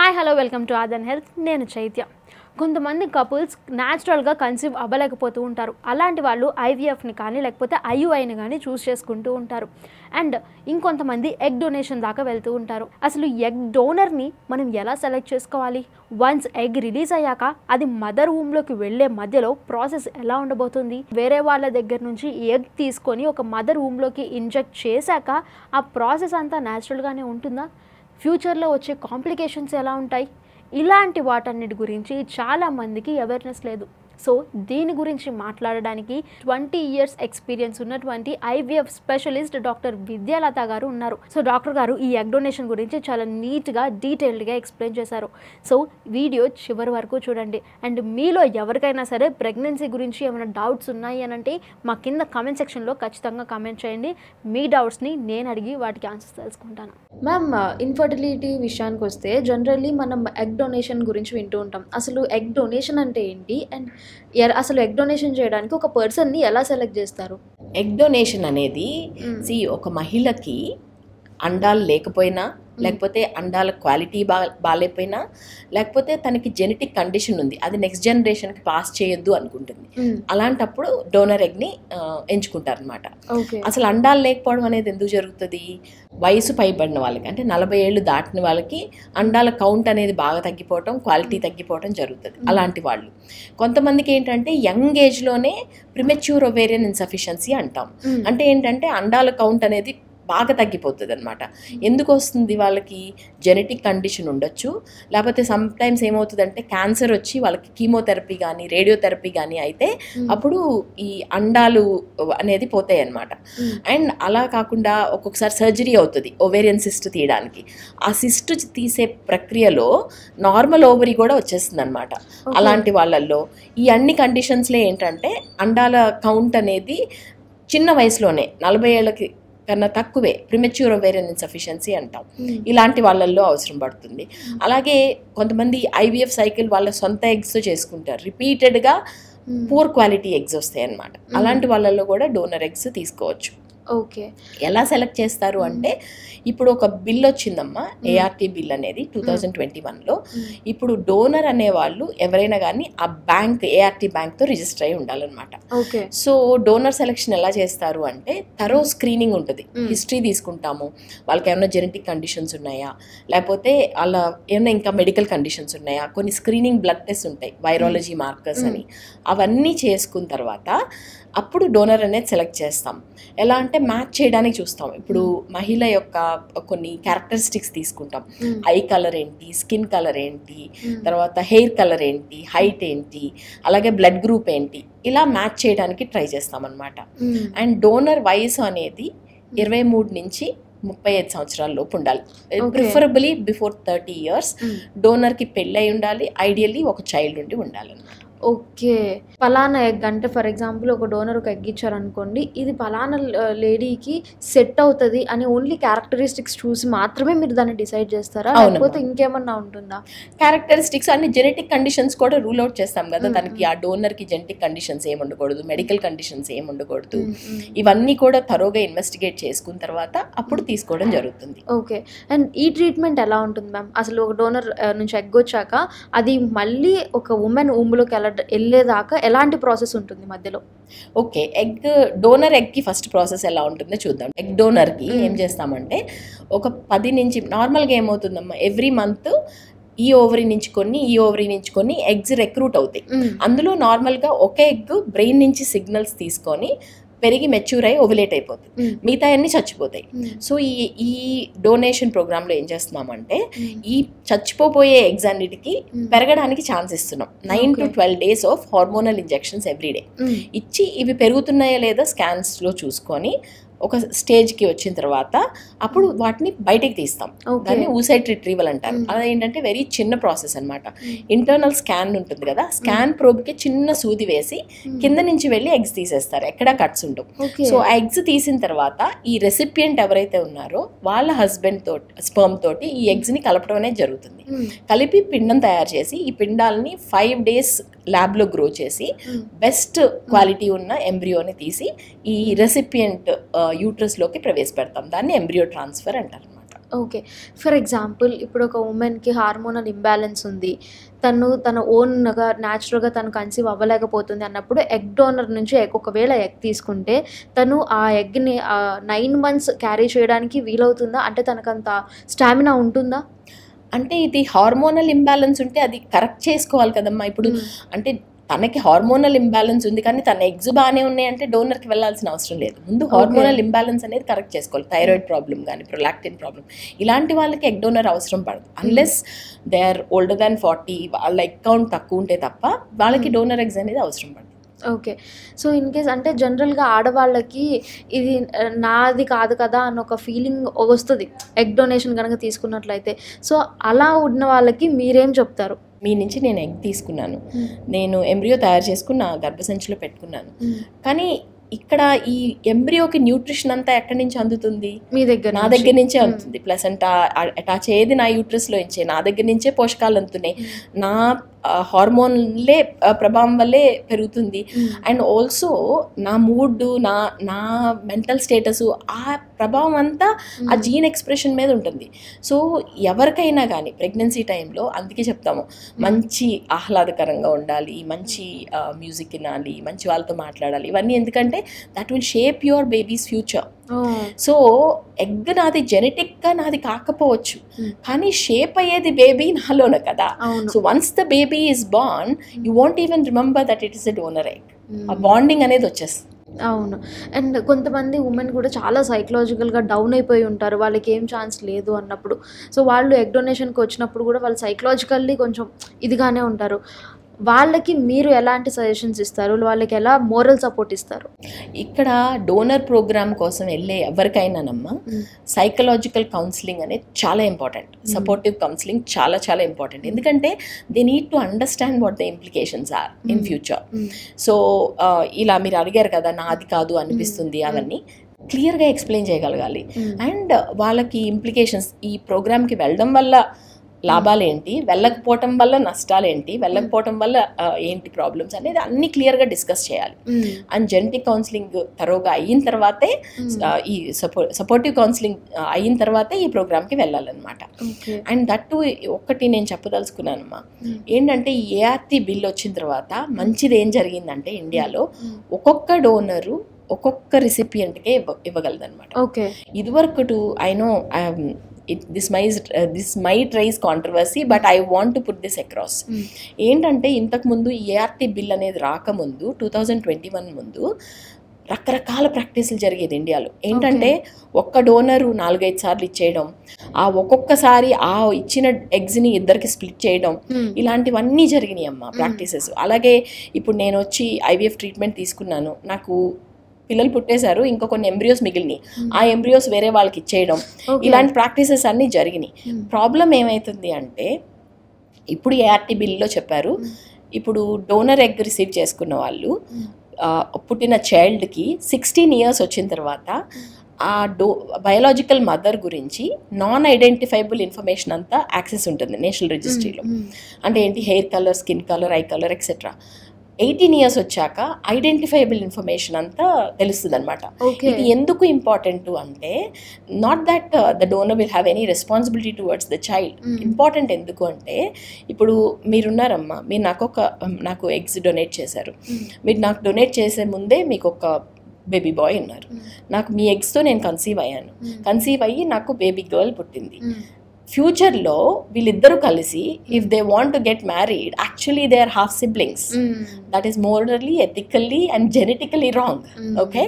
Hi hello welcome to Aadhan health. నేను చైత్య. కొంతమంది couples న్యాచురల్గా కన్సీవ్ అవ్వలేకపోతూ ఉంటారు. అలాంటి వాళ్ళు ఐవీఎఫ్ని కానీ లేకపోతే ఐయుఐని కానీ చూస్ చేసుకుంటూ ఉంటారు. అండ్ ఇంకొంతమంది ఎగ్ డొనేషన్ దాకా వెళ్తూ ఉంటారు. అసలు ఎగ్ డోనర్ని మనం ఎలా సెలెక్ట్ చేసుకోవాలి? వన్స్ ఎగ్ రిలీజ్ అయ్యాక అది మదర్ వూమ్లోకి వెళ్ళే మధ్యలో ప్రాసెస్ ఎలా ఉండబోతుంది? వేరే వాళ్ళ దగ్గర నుంచి ఎగ్ తీసుకొని ఒక మదర్ వూమ్లోకి ఇంజెక్ట్ చేశాక ఆ ప్రాసెస్ అంతా న్యాచురల్గానే ఉంటుందా? ఫ్యూచర్లో వచ్చే కాంప్లికేషన్స్ ఎలా ఉంటాయి? ఇలాంటి వాటన్నిటి గురించి చాలామందికి అవేర్నెస్ లేదు. సో దీని గురించి మాట్లాడడానికి 20 years ఎక్స్పీరియన్స్ ఉన్నటువంటి ఐవీఎఫ్ స్పెషలిస్ట్ డాక్టర్ విద్యాలత గారు ఉన్నారు. సో డాక్టర్ గారు ఈ ఎగ్ డొనేషన్ గురించి చాలా నీట్గా డీటెయిల్డ్గా ఎక్స్ప్లెయిన్ చేశారు. సో వీడియో చివరి వరకు చూడండి. అండ్ మీలో ఎవరికైనా సరే ప్రెగ్నెన్సీ గురించి ఏమైనా డౌట్స్ ఉన్నాయి అని అంటే మా కింద కామెంట్ సెక్షన్లో ఖచ్చితంగా కామెంట్ చేయండి. మీ డౌట్స్ని నేను అడిగి వాటికి ఆన్సర్స్ తెలుసుకుంటాను. మ్యామ్, ఇన్ఫర్టిలిటీ విషయానికి వస్తే జనరల్లీ మనం ఎగ్ డొనేషన్ గురించి వింటూ ఉంటాం. అసలు ఎగ్ డొనేషన్ అంటే ఏంటి? అండ్ అసలు ఎగ్ డొనేషన్ చేయడానికి ఒక పర్సన్ని ఎలా సెలెక్ట్ చేస్తారు? ఎగ్ డొనేషన్ అనేది ఒక మహిళకి అండాలు లేకపోయినా, లేకపోతే అండాల క్వాలిటీ బాగాలేకపోయినా, లేకపోతే తనకి జెనెటిక్ కండిషన్ ఉంది, అది నెక్స్ట్ జనరేషన్కి పాస్ చేయొద్దు అనుకుంటుంది. అలాంటప్పుడు డోనర్ ఎగ్ని ఎంచుకుంటారు అనమాట. అసలు అండాలు లేకపోవడం అనేది ఎందుకు జరుగుతుంది? వయసు పైబడిన వాళ్ళకి, అంటే 40 ఏళ్ళు దాటిన వాళ్ళకి అండాల కౌంట్ అనేది బాగా తగ్గిపోవటం, క్వాలిటీ తగ్గిపోవటం జరుగుతుంది. అలాంటి వాళ్ళు కొంతమందికి ఏంటంటే యంగ్ ఏజ్లోనే ప్రిమెచ్యూర్ ఒవేరియన్ ఇన్సఫిషియన్సీ అంటాం. అంటే ఏంటంటే అండాల కౌంట్ అనేది బాగా తగ్గిపోతుంది అనమాట. ఎందుకు వస్తుంది? వాళ్ళకి జెనెటిక్ కండిషన్ ఉండొచ్చు, లేకపోతే సమ్టైమ్స్ ఏమవుతుందంటే క్యాన్సర్ వచ్చి వాళ్ళకి కీమోథెరపీ కానీ రేడియోథెరపీ కానీ అయితే అప్పుడు ఈ అండాలు అనేది పోతాయి అన్నమాట. అండ్ అలా కాకుండా ఒక్కొక్కసారి సర్జరీ అవుతుంది ఓవేరియన్ సిస్ట్ తీయడానికి. ఆ సిస్ట్ తీసే ప్రక్రియలో నార్మల్ ఓవరీ కూడా వచ్చేస్తుంది అనమాట. అలాంటి వాళ్ళల్లో ఈ అన్ని కండిషన్స్లో ఏంటంటే అండాల కౌంట్ అనేది చిన్న వయసులోనే 40 ఏళ్ళకి కన్నా తక్కువే ప్రిమెచ్యూర్ ఒవేరియన్ ఇన్సఫిషియన్సీ అంటాం. ఇలాంటి వాళ్ళల్లో అవసరం పడుతుంది. అలాగే కొంతమంది ఐవీఎఫ్ సైకిల్ వాళ్ళ సొంత ఎగ్స్తో చేసుకుంటారు. రిపీటెడ్గా పూర్ క్వాలిటీ ఎగ్స్ వస్తాయి అన్నమాట. అలాంటి వాళ్ళల్లో కూడా డోనర్ ఎగ్స్ తీసుకోవచ్చు. ఓకే, ఎలా సెలెక్ట్ చేస్తారు అంటే ఇప్పుడు ఒక బిల్ వచ్చిందమ్మా, ఏఆర్టీ బిల్ అనేది 2021లో. ఇప్పుడు డోనర్ అనేవాళ్ళు ఎవరైనా కానీ ఆ బ్యాంక్, ఏఆర్టీ బ్యాంక్తో రిజిస్టర్ అయి ఉండాలన్నమాట. సో డోనర్ సెలెక్షన్ ఎలా చేస్తారు అంటే థరో స్క్రీనింగ్ ఉంటుంది. హిస్టరీ తీసుకుంటాము, వాళ్ళకి ఏమైనా జెనెటిక్ కండిషన్స్ ఉన్నాయా, లేకపోతే వాళ్ళ ఏమైనా ఇంకా మెడికల్ కండిషన్స్ ఉన్నాయా, కొన్ని స్క్రీనింగ్ బ్లడ్ టెస్ట్ ఉంటాయి, వైరాలజీ మార్కర్స్ అని. అవన్నీ చేసుకున్న తర్వాత అప్పుడు డోనర్ అనేది సెలెక్ట్ చేస్తాం. ఎలా అంటే మ్యాచ్ చేయడానికి చూస్తాం. ఇప్పుడు మహిళ యొక్క కొన్ని క్యారెక్టరిస్టిక్స్ తీసుకుంటాం. ఐ కలర్ ఏంటి, స్కిన్ కలర్ ఏంటి, తర్వాత హెయిర్ కలర్ ఏంటి, హైట్ ఏంటి, అలాగే బ్లడ్ గ్రూప్ ఏంటి, ఇలా మ్యాచ్ చేయడానికి ట్రై చేస్తాం అన్నమాట. అండ్ డోనర్ వయసు అనేది 23 నుంచి 35 సంవత్సరాల లోపు ఉండాలి. ప్రిఫరబుల్లీ బిఫోర్ 30 years డోనర్కి పెళ్ళి అయి ఉండాలి. ఐడియల్లీ ఒక చైల్డ్ ఉండి ఉండాలన్నమాట. ఓకే, పలానా ఎగ్ అంటే ఫర్ ఎగ్జాంపుల్ ఒక డోనర్ ఒక ఎగ్ ఇచ్చారనుకోండి, ఇది పలానా లేడీకి సెట్ అవుతుంది అని ఓన్లీ క్యారెక్టరిస్టిక్స్ చూసి మాత్రమే మీరు దాన్ని డిసైడ్ చేస్తారా, లేకపోతే ఇంకేమన్నా ఉంటుందా? క్యారెక్టరిస్టిక్స్ అన్ని జెనెటిక్ కండిషన్స్ కూడా రూల్ అవుట్ చేస్తాం కదా. తనకి ఆ డోనర్కి జెనెటిక్ కండిషన్స్ ఏమి ఉండకూడదు, మెడికల్ కండిషన్స్ ఏమి ఉండకూడదు, ఇవన్నీ కూడా థరోగా ఇన్వెస్టిగేట్ చేసుకున్న తర్వాత అప్పుడు తీసుకోవడం జరుగుతుంది. ఓకే, అండ్ ఈ ట్రీట్మెంట్ ఎలా ఉంటుంది మ్యామ్? అసలు ఒక డోనర్ నుంచి ఎగ్ వచ్చాక అది మళ్ళీ ఒక ఉమెన్ ఊంబులోకి వెళ్ళేదాకా ఎలాంటి ప్రాసెస్ ఉంటుంది మధ్యలో? ఓకే, డోనర్ ఎగ్కి ఫస్ట్ ప్రాసెస్ ఎలా ఉంటుందో చూద్దాం. ఎగ్ డోనర్కి ఏం చేస్తామంటే ఒక 10 నుంచి నార్మల్గా ఏమవుతుందమ్మా, ఎవ్రీ మంత్ ఈ ఓవరీ నుంచి కొన్ని ఎగ్స్ రిక్రూట్ అవుతాయి. అందులో నార్మల్గా ఒక ఎగ్ బ్రెయిన్ నుంచి సిగ్నల్స్ తీసుకొని పెరిగి మెచ్యూర్ అయ్యి ఓవిలేట్ అయిపోతుంది, మిగతా అన్ని చచ్చిపోతాయి. సో ఈ డొనేషన్ ప్రోగ్రాంలో ఏం చేస్తున్నామంటే ఈ చచ్చిపోయే ఎగ్స్ అన్నిటికీ పెరగడానికి ఛాన్స్ ఇస్తున్నాం. 9 to 12 days of hormonal injections everyday ఇచ్చి ఇవి పెరుగుతున్నాయా లేదా స్కాన్స్లో చూసుకొని ఒక స్టేజ్కి వచ్చిన తర్వాత అప్పుడు వాటిని బయటకు తీస్తాం. దాన్ని ఊసైట్ రిట్రీవల్ అంటారు. అది ఏంటంటే వెరీ చిన్న ప్రాసెస్ అనమాట. ఇంటర్నల్ స్కాన్ ఉంటుంది కదా, స్కాన్ ప్రోబ్కి చిన్న సూది వేసి కింద నుంచి వెళ్ళి ఎగ్స్ తీసేస్తారు, ఎక్కడా కట్స్ ఉండవు. సో ఆ ఎగ్స్ తీసిన తర్వాత ఈ రెసిపియంట్ ఎవరైతే ఉన్నారో వాళ్ళ హస్బెండ్ తోటి స్పర్మ్ తోటి ఈ ఎగ్స్ని కలపడం అనేది జరుగుతుంది. కలిపి పిండం తయారు చేసి ఈ పిండాలని 5 days ల్యాబ్లో గ్రో చేసి బెస్ట్ క్వాలిటీ ఉన్న ఎంబ్రియోని తీసి ఈ రెసిపియంట్ యూట్రస్లోకి ప్రవేశపెడతాం. దాన్ని ఎంబ్రియో ట్రాన్స్ఫర్ అంటారు అనమాట. ఓకే. ఫర్ ఎగ్జాంపుల్ ఇప్పుడు ఒక ఉమెన్‌కి హార్మోనల్ ఇంబాలెన్స్ ఉంది. తను తన ఓన్‌గా న్యాచురల్‌గా తను కన్సీవ్ అవ్వలేకపోతుంది అన్నప్పుడు ఎగ్ డోనర్ నుంచి ఒకవేళ ఎగ్ తీసుకుంటే తను ఆ ఎగ్‌ని 9 మంత్స్ క్యారీ చేయడానికి వీలవుతుందా? అంటే తనకంత స్టామినా ఉంటుందా? అంటే ఇది హార్మోనల్ ఇంబ్యాలెన్స్ ఉంటే అది కరెక్ట్ చేసుకోవాలి కదమ్మా. ఇప్పుడు అంటే తనకి హార్మోనల్ ఇంబ్యాలెన్స్ ఉంది కానీ తన ఎగ్స్ బాగానే ఉన్నాయంటే డోనర్కి వెళ్ళాల్సిన అవసరం లేదు. ముందు హార్మోనల్ ఇంబ్యాలెన్స్ అనేది కరెక్ట్ చేసుకోవాలి. థైరాయిడ్ ప్రాబ్లం కానీ ప్రొలాక్టిన్ ప్రాబ్లం ఇలాంటి వాళ్ళకి ఎగ్ డోనర్ అవసరం పడదు. Unless they are older than 40 వాళ్ళ ఎగ్ కౌంట్ తక్కువ ఉంటే తప్ప వాళ్ళకి డోనర్ ఎగ్స్ అనేది అవసరం పడదు. ఓకే. సో ఇన్ కేస్ అంటే జనరల్‌గా ఆడవాళ్ళకి ఇది నాది కాదు కదా అన్న ఒక ఫీలింగ్ వస్తది. ఎగ్ డొనేషన్ గనక తీసుకున్నట్లయితే. సో అలా ఉన్న వాళ్ళకి మీరేం చెప్తారు? మీ నుంచి నేను ఎగ్ తీసుకున్నాను, నేను ఎంబ్రియో తయారు చేసుకుని నా గర్భసంచిలో పెట్టుకున్నాను. కానీ ఇక్కడ ఈ ఎంబ్రియోకి న్యూట్రిషన్ అంతా ఎక్కడి నుంచి అందుతుంది? మీ దగ్గర, నా దగ్గర నుంచే అందుతుంది. ప్లసెంటా అటాచ్ అయ్యేది నా యూట్రస్లో నుంచే, నా దగ్గర నుంచే పోషకాలు అందుతున్నాయి. నా హార్మోన్లే ప్రభావం వల్లే పెరుగుతుంది. అండ్ ఆల్సో నా మూడ్, నా మెంటల్ స్టేటస్, ఆ ప్రభావం అంతా ఆ జీన్ ఎక్స్ప్రెషన్ మీద ఉంటుంది. సో ఎవరికైనా కానీ ప్రెగ్నెన్సీ టైంలో అందుకే చెప్తాము మంచి ఆహ్లాదకరంగా ఉండాలి, మంచి మ్యూజిక్ వినాలి, మంచి వాళ్ళతో మాట్లాడాలి. ఇవన్నీ ఎందుకంటే that will shape your babies future. So egg నాది జెనెటిక్గా నాది కాకపోవచ్చు కానీ షేప్ అయ్యేది బేబీ నాలోనే కదా. So once the baby is born you won't even remember that it is a donor egg. ఆ బాండింగ్ అనేది వచ్చేస్తుంది. అవును. అండ్ కొంతమంది ఉమెన్ కూడా చాలా సైకలాజికల్గా డౌన్ అయిపోయి ఉంటారు, వాళ్ళకి ఏం ఛాన్స్ లేదు అన్నప్పుడు. సో వాళ్ళు ఎగ్ డొనేషన్కి వచ్చినప్పుడు కూడా వాళ్ళు సైకలాజికల్లీ కొంచెం ఇదిగానే ఉంటారు. వాళ్ళకి మీరు ఎలాంటి సజెషన్స్ ఇస్తారు? వాళ్ళకి ఎలా మోరల్ సపోర్ట్ ఇస్తారు? ఇక్కడ డోనర్ ప్రోగ్రామ్ కోసం వెళ్ళే ఎవరికైనానమ్మా సైకలాజికల్ కౌన్సిలింగ్ అనేది చాలా ఇంపార్టెంట్. సపోర్టివ్ కౌన్సిలింగ్ చాలా చాలా ఇంపార్టెంట్. ఎందుకంటే they need to understand what the implications are in future. So ఇలా మీరు అడిగారు కదా నాది కాదు అనిపిస్తుంది, అవన్నీ క్లియర్గా ఎక్స్ప్లెయిన్ చేయగలగాలి. అండ్ వాళ్ళకి ఇంప్లికేషన్స్, ఈ ప్రోగ్రామ్కి వెళ్ళడం వల్ల లాభాలేంటి, వెళ్ళకపోవటం వల్ల నష్టాలేంటి, వెళ్ళకపోవటం వల్ల ఏంటి ప్రాబ్లమ్స్ అనేది అన్ని క్లియర్గా డిస్కస్ చేయాలి. అండ్ జెనెటిక్ కౌన్సిలింగ్ తరోగా అయిన తర్వాతే ఈ సపోర్టివ్ కౌన్సిలింగ్ అయిన తర్వాతే ఈ ప్రోగ్రామ్కి వెళ్ళాలన్నమాట. అండ్ దట్టు ఒక్కటి నేను చెప్పదలుచుకున్నానమ్మా, ఏంటంటే ఈ ఏఆర్టీ బిల్ వచ్చిన తర్వాత మంచిది ఏం జరిగిందంటే ఇండియాలో ఒక్కొక్క డోనరు ఒక్కొక్క రిసిపియంట్కే ఇవ్వగలదన్నమాట. ఇదివరకు I know this might raise controversy but I want to put this across. ఏంటంటే ఇంతకుముందు ఏఆర్టీ బిల్ అనేది రాకముందు 2021 ముందు రకరకాల ప్రాక్టీసులు జరిగేది ఇండియాలో. ఏంటంటే ఒక్క డోనరు 4-5 సార్లు ఇచ్చేయడం, ఆ ఒక్కొక్కసారి ఆ ఇచ్చిన ఎగ్స్ని ఇద్దరికి స్ప్లిట్ చేయడం, ఇలాంటివన్నీ జరిగినాయి అమ్మ ప్రాక్టీసెస్. అలాగే ఇప్పుడు నేను వచ్చి ఐవీఎఫ్ ట్రీట్మెంట్ తీసుకున్నాను, నాకు పిల్లలు పుట్టేశారు, ఇంకా కొన్ని ఎంబ్రియోస్ మిగిలినాయి, ఆ ఎంబ్రియోస్ వేరే వాళ్ళకి ఇచ్చేయడం, ఇలాంటి ప్రాక్టీసెస్ అన్నీ జరిగినాయి. ప్రాబ్లం ఏమవుతుంది అంటే ఇప్పుడు ఏఆర్టీ బిల్లో చెప్పారు, ఇప్పుడు డోనర్ ఎగ్ రిసీవ్ చేసుకున్న వాళ్ళు పుట్టిన చైల్డ్కి 16 years వచ్చిన తర్వాత ఆ బయోలాజికల్ మదర్ గురించి నాన్ ఐడెంటిఫైబుల్ ఇన్ఫర్మేషన్ అంతా యాక్సెస్ ఉంటుంది నేషనల్ రిజిస్ట్రీలో. అంటే ఏంటి, hair colour, skin colour, I colour etcetera. 18 years వచ్చాక ఐడెంటిఫైబుల్ ఇన్ఫర్మేషన్ అంతా తెలుస్తుంది అనమాట. ఇది ఎందుకు ఇంపార్టెంట్ అంటే not that the donor will have any responsibility towards the child. Important ఎందుకు అంటే ఇప్పుడు మీరున్నారమ్మా, మీరు నాకు ఎగ్స్ డొనేట్ చేశారు, మీరు నాకు డొనేట్ చేసే ముందే మీకు ఒక బేబీ బాయ్ ఉన్నారు, నాకు మీ ఎగ్స్తో నేను కన్సీవ్ అయ్యాను, కన్సీవ్ అయ్యి నాకు బేబీ గర్ల్ పుట్టింది. ఫ్యూచర్లో వీళ్ళిద్దరూ కలిసి if they want to get married actually they or half siblings. That is morally, ethically and genetically wrong. Okay,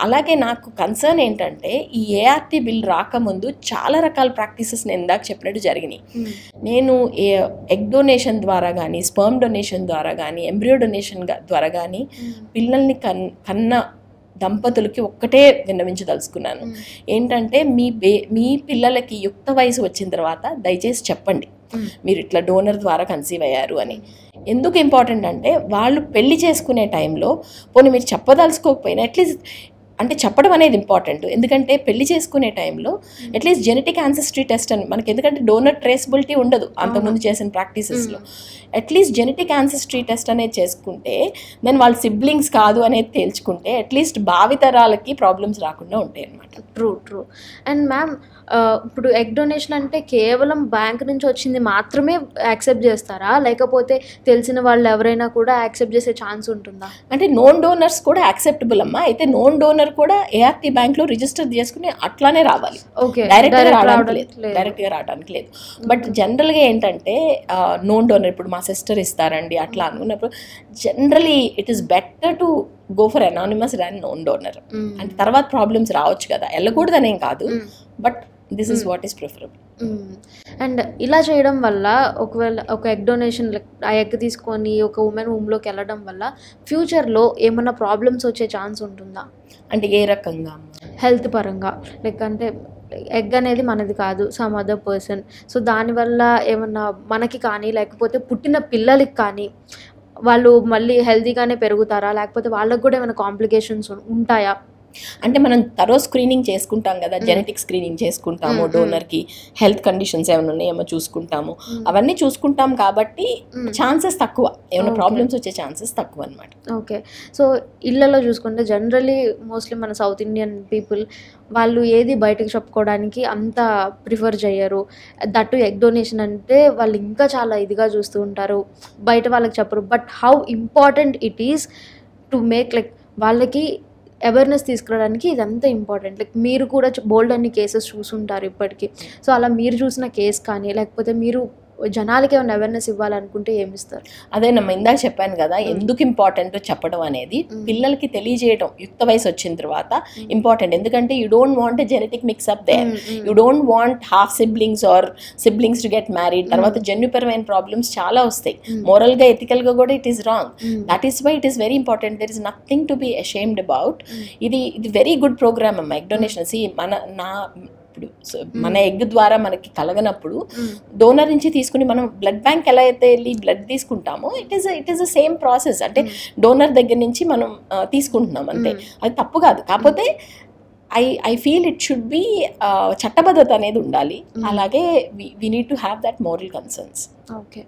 అలాగే నాకు కన్సర్న్ ఏంటంటే ఈ ఏఆర్టీ బిల్ రాకముందు చాలా రకాల ప్రాక్టీసెస్ నేను ఇందాక చెప్పినట్టు జరిగినాయి. నేను ఎగ్ డొనేషన్ ద్వారా కానీ, స్పర్మ్ డొనేషన్ ద్వారా కానీ, ఎంబ్రియో డొనేషన్ ద్వారా కానీ పిల్లల్ని కన్న దంపతులకి ఒక్కటే విన్నవించదలుచుకున్నాను, ఏంటంటే మీ పిల్లలకి యుక్త వయసు వచ్చిన తర్వాత దయచేసి చెప్పండి మీరు ఇట్లా డోనర్ ద్వారా కన్సీవ్ అయ్యారు అని. ఎందుకు ఇంపార్టెంట్ అంటే వాళ్ళు పెళ్లి చేసుకునే టైంలో పోనీ మీరు చెప్పదలుచుకోకపోయినా అట్లీస్ట్ అంటే చెప్పడం అనేది ఇంపార్టెంట్. ఎందుకంటే పెళ్లి చేసుకునే టైంలో అట్లీస్ట్ జెనెటిక్ యాన్సెస్ట్రీ టెస్ట్ అని మనకి, ఎందుకంటే డోనర్ ట్రేసబిలిటీ ఉండదు అంతకుముందు చేసిన ప్రాక్టీసెస్లో, అట్లీస్ట్ జెనెటిక్ యాన్సెస్ట్రీ టెస్ట్ అనేది చేసుకుంటే దెన్ వాళ్ళ సిబ్లింగ్స్ కాదు అనేది తేల్చుకుంటే అట్లీస్ట్ భావితరాలకి ప్రాబ్లమ్స్ రాకుండా ఉంటాయి అన్నమాట. ట్రూ. అండ్ మ్యామ్ ఇప్పుడు ఎగ్ డొనేషన్ అంటే కేవలం బ్యాంక్ నుంచి వచ్చింది మాత్రమే యాక్సెప్ట్ చేస్తారా, లేకపోతే తెలిసిన వాళ్ళు ఎవరైనా కూడా యాక్సెప్ట్ చేసే ఛాన్స్ ఉంటుందా? అంటే నోన్ డోనర్స్ కూడా యాక్సెప్టబుల్ అమ్మా. అయితే నోన్ డోనర్ కూడా ఏఆర్టీ బ్యాంక్లో రిజిస్టర్ చేసుకుని అట్లానే రావాలి, ఓకే, డైరెక్ట్గా రావడానికి లేదు. బట్ జనరల్గా ఏంటంటే నోన్ డోనర్ ఇప్పుడు మా సిస్టర్ ఇస్తారండి అట్లా అనుకున్నప్పుడు generally it is better to go for anonymous than known donor. అంటే తర్వాత ప్రాబ్లమ్స్ రావచ్చు కదా, వెళ్ళకూడదనేం కాదు, but this is what is preferable. And ఇలా చేయడం వల్ల ఒకవేళ ఒక ఎగ్ డొనేషన్ ఆ ఎగ్ తీసుకొని ఒక ఉమెన్ రూమ్లోకి వెళ్ళడం వల్ల ఫ్యూచర్లో ఏమన్నా ప్రాబ్లమ్స్ వచ్చే ఛాన్స్ ఉంటుందా? అంటే ఏ రకంగా? హెల్త్ పరంగా, లైక్ అంటే ఎగ్ అనేది మనది కాదు, సమ్ అదర్ పర్సన్, సో దానివల్ల ఏమన్నా మనకి కానీ లేకపోతే పుట్టిన పిల్లలకి కానీ వాళ్ళు మళ్ళీ హెల్తీగానే పెరుగుతారా, లేకపోతే వాళ్ళకు కూడా ఏమైనా కాంప్లికేషన్స్ ఉంటాయా? అంటే మనం తరో స్క్రీనింగ్ చేసుకుంటాం కదా, జెనెటిక్ స్క్రీనింగ్ చేసుకుంటాము, డోనర్కి హెల్త్ కండిషన్స్ ఏమైనా ఉన్నాయేమో చూసుకుంటాము, అవన్నీ చూసుకుంటాం కాబట్టి ఛాన్సెస్ తక్కువ, ఏమైనా ప్రాబ్లమ్స్ వచ్చే ఛాన్సెస్ తక్కువ అనమాట. ఓకే, సో ఇళ్ళలో చూసుకుంటే జనరలీ మోస్ట్లీ మన సౌత్ ఇండియన్ పీపుల్ వాళ్ళు ఏది బయటకు చెప్పుకోవడానికి అంత ప్రిఫర్ చేయరు. దట్టు ఎగ్ డొనేషన్ అంటే వాళ్ళు ఇంకా చాలా ఇదిగా చూస్తూ ఉంటారు, బయట వాళ్ళకి చెప్పరు. But how important it is to make like వాళ్ళకి అవేర్నెస్ తీసుకురావడానికి ఇదంతా ఇంపార్టెంట్. లైక్ మీరు కూడా బోల్డ్ అన్ని కేసెస్ చూసుంటారు ఇప్పటికీ. సో అలా మీరు చూసిన కేసు కానీ లేకపోతే మీరు జనాలకి ఏమైనా అవేర్నెస్ ఇవ్వాలనుకుంటే ఏమిస్తారు? అదేనమ్మా, ఇందాక చెప్పాను కదా ఎందుకు ఇంపార్టెంట్ చెప్పడం అనేది. పిల్లలకి తెలియజేయడం యుక్త వయసు వచ్చిన తర్వాత ఇంపార్టెంట్. ఎందుకంటే you don't want a genetic mixup there, you don't want half siblings or siblings to get married. తర్వాత జన్యుపరమైన ప్రాబ్లమ్స్ చాలా వస్తాయి, మోరల్గా ఎథికల్గా కూడా it is wrong. That is why it is very important. There is nothing to be ashamed about. ఇది very good program అమ్మా egg donation. ఇప్పుడు మన ఎగ్ ద్వారా మనకి కలగనప్పుడు డోనర్ నుంచి తీసుకుని మనం బ్లడ్ బ్యాంక్ ఎలా అయితే వెళ్ళి బ్లడ్ తీసుకుంటామో it is the same process. అంటే డోనర్ దగ్గర నుంచి మనం తీసుకుంటున్నాం అంతే, అది తప్పు కాదు. కాకపోతే I feel it should be చట్టబద్ధత అనేది ఉండాలి. అలాగే we need to have that moral concerns. Okay.